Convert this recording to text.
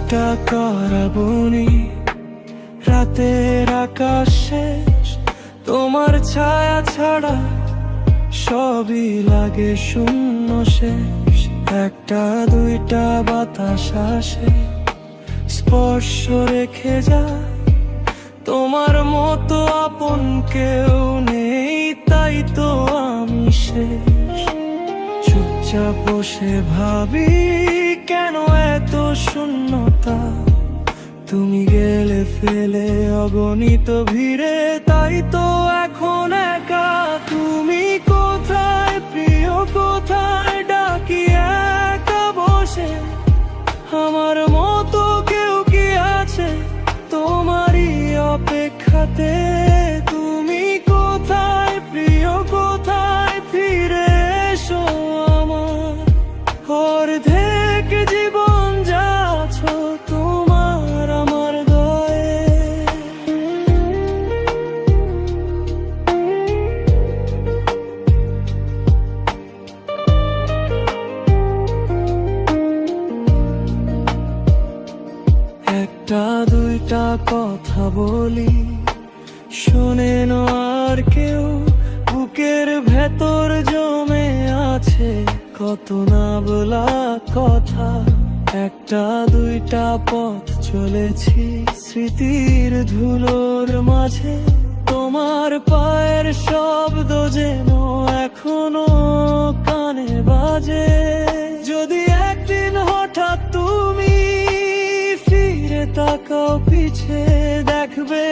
দুইটা করাবনি রাতের আকাশে, তোমার ছায়া ছাড়া সবই লাগে শূন্য শেষ। একটা দুইটা বাতাস আসে, স্পর্শ রেখে যায়, তোমার মতো আপন কেউ নেই, তাই তো আমি শেষ। চুপচাপ বসে ভাবি কেন এত শূন্যতা, তুমি গেলে ফেলে অগণিত ভিড়ে, তাই তো এখন একা। তুমি কোথায় প্রিয়, কোথায় ডাকি একা বসে, আমার মতো কেউ কি আছে তোমারই অপেক্ষাতে? তুমি কোথায় প্রিয়, কোথায় ফিরে এসো আমার অর্ধেক জীবন যাচ্ছ তোমার আমার দয়ে। একটা দুইটা কথা বলি, শোনেন আর কেউ? বুকের ভেতর জমে আছে কত না বলা কথা। একটা দুইটা পথ চলেছি স্মৃতির ধুলোর মাঝে, তোমার পায়ের শব্দ যেন এখনো কানে বাজে। যদি একদিন হঠাৎ তুমি ফিরে তাকাও পিছে, দেখবে